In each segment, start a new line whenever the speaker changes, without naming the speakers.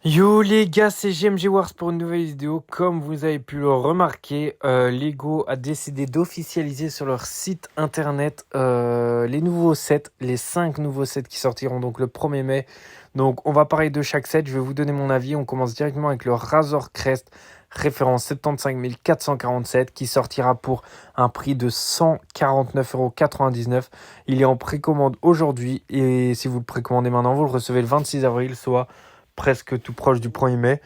Yo les gars, c'est GMG Wars pour une nouvelle vidéo. Comme vous avez pu le remarquer, Lego a décidé d'officialiser sur leur site internet les nouveaux sets, les 5 nouveaux sets qui sortiront donc le 1er mai. Donc on va parler de chaque set, je vais vous donner mon avis. On commence directement avec le Razor Crest, référence 75 447, qui sortira pour un prix de 149,99 €. Il est en précommande aujourd'hui et si vous le précommandez maintenant, vous le recevez le 26 avril, soit presque tout proche du 1er mai.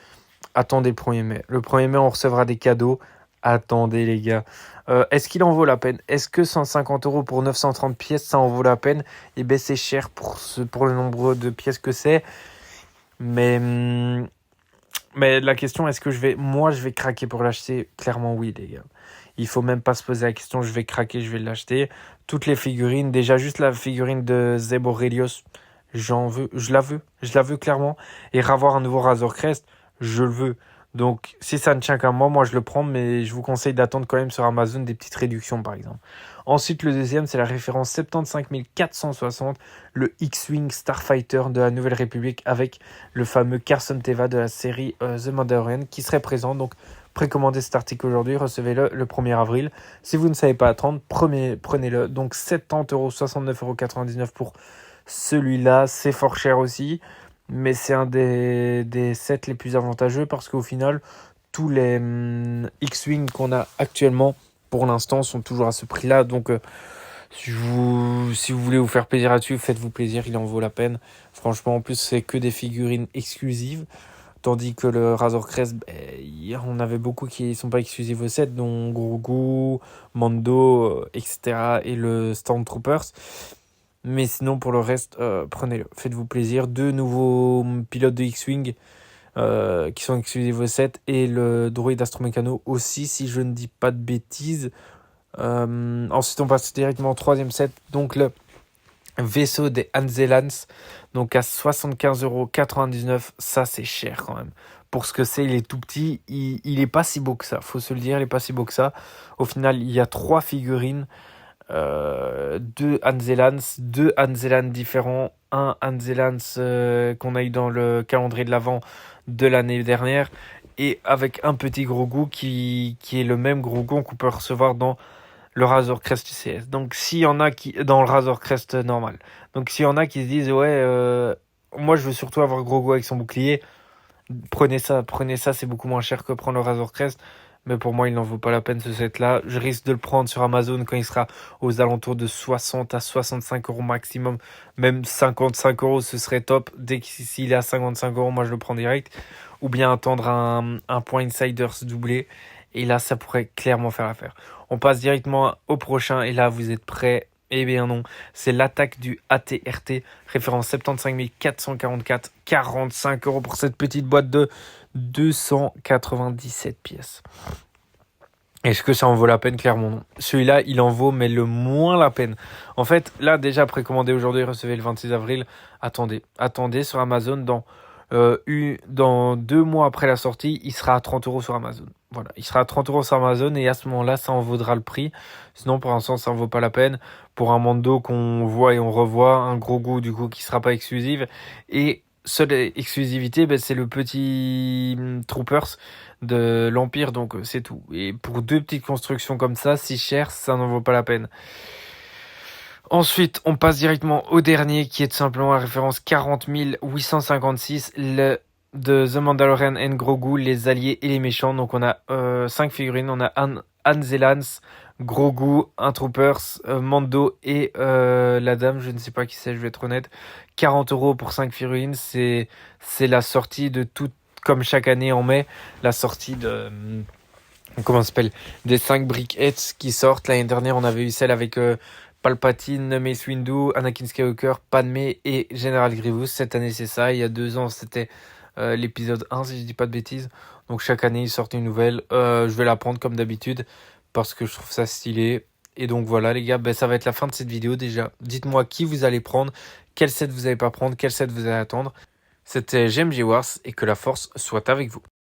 Attendez le 1er mai. Le 1er mai, on recevra des cadeaux. Attendez, les gars. Est-ce qu'il en vaut la peine? Est-ce que 150 € pour 930 pièces, ça en vaut la peine? Eh bien, c'est cher pour le nombre de pièces que c'est. Mais la question, est-ce que moi, je vais craquer pour l'acheter? Clairement, oui, les gars. Il faut même pas se poser la question, je vais craquer, je vais l'acheter. Toutes les figurines, déjà juste la figurine de Zeb Aurelius, je la veux clairement. Et avoir un nouveau Razor Crest, je le veux. Donc, si ça ne tient qu'à moi, je le prends, mais je vous conseille d'attendre quand même sur Amazon des petites réductions, par exemple. Ensuite, le deuxième, c'est la référence 75 460, le X-Wing Starfighter de la Nouvelle République avec le fameux Carson Teva de la série The Mandalorian qui serait présent. Donc, précommandez cet article aujourd'hui, recevez-le le 1er avril. Si vous ne savez pas attendre, prenez-le. Donc, 70,69,99 € pour celui-là. C'est fort cher aussi, mais c'est un des sets les plus avantageux parce qu'au final, tous les X-Wing qu'on a actuellement, pour l'instant, sont toujours à ce prix-là. Donc, si vous voulez vous faire plaisir là-dessus, faites-vous plaisir, il en vaut la peine. Franchement, en plus, c'est que des figurines exclusives. Tandis que le Razor Crest, on avait beaucoup qui ne sont pas exclusifs au set, dont Grogu, Mando, etc. et le Stormtroopers. Mais sinon, pour le reste, prenez-le. Faites-vous plaisir. 2 nouveaux pilotes de X-Wing qui sont exclusifs au set. Et le droïde Astromécano aussi, si je ne dis pas de bêtises. Ensuite, on passe directement au 3e set. Donc, le vaisseau des Anzelans. Donc, à 75,99 €. Ça, c'est cher quand même. Pour ce que c'est, il est tout petit. Il est pas si beau que ça. Faut se le dire, il est pas si beau que ça. Au final, il y a 3 figurines. 2 Anzelans différents, un Anzelans qu'on a eu dans le calendrier de l'Avent de l'année dernière, et avec un petit Grogu qui est le même Grogu qu'on peut recevoir dans le Razor Crest CS. Donc s'il y en a qui dans le Razor Crest normal. Donc s'il y en a qui se disent ouais, moi je veux surtout avoir Grogu avec son bouclier, prenez ça, c'est beaucoup moins cher que prendre le Razor Crest. Mais pour moi, il n'en vaut pas la peine ce set-là. Je risque de le prendre sur Amazon quand il sera aux alentours de 60 à 65 € maximum. Même 55 €, ce serait top. Dès s'il est à 55 €, moi je le prends direct. Ou bien attendre un point Insiders doublé. Et là, ça pourrait clairement faire l'affaire. On passe directement au prochain. Et là, vous êtes prêts? Eh bien non, c'est l'attaque du AT-RT, référence 75 444, 45 € pour cette petite boîte de 297 pièces. Est-ce que ça en vaut la peine? Clairement non. Celui-là, il en vaut, mais le moins la peine. En fait, là, déjà précommandé aujourd'hui, recevez le 26 avril. Attendez sur Amazon. Dans 2 mois après la sortie, il sera à 30 € sur Amazon. Voilà, il sera à 30 € sur Amazon et à ce moment-là, ça en vaudra le prix. Sinon, pour l'instant, ça en vaut pas la peine. Pour un Mando qu'on voit et on revoit, un Grogu du coup qui sera pas exclusive. Et seule exclusivité, c'est le petit Troopers de l'Empire, donc c'est tout. Et pour 2 petites constructions comme ça, si cher, ça n'en vaut pas la peine. Ensuite, on passe directement au dernier qui est tout simplement la référence 40 856, le de The Mandalorian and Grogu, les alliés et les méchants. Donc on a 5 figurines, on a Anzelans, Grogu, un Troopers, Mando et la dame, je ne sais pas qui c'est, je vais être honnête. 40 € pour 5 figurines, c'est la sortie de tout, comme chaque année en mai, la sortie de comment ça s'appelle, des 5 briquettes qui sortent. L'année dernière, on avait eu celle avec Palpatine, Mace Windu, Anakin Skywalker, Padmé et General Grievous. Cette année, c'est ça. Il y a 2 ans, c'était l'épisode 1, si je dis pas de bêtises. Donc chaque année, ils sortent une nouvelle. Je vais la prendre comme d'habitude parce que je trouve ça stylé. Et donc voilà, les gars, ça va être la fin de cette vidéo déjà. Dites-moi qui vous allez prendre, quel set vous allez pas prendre, quel set vous allez attendre. C'était GMG Wars et que la force soit avec vous.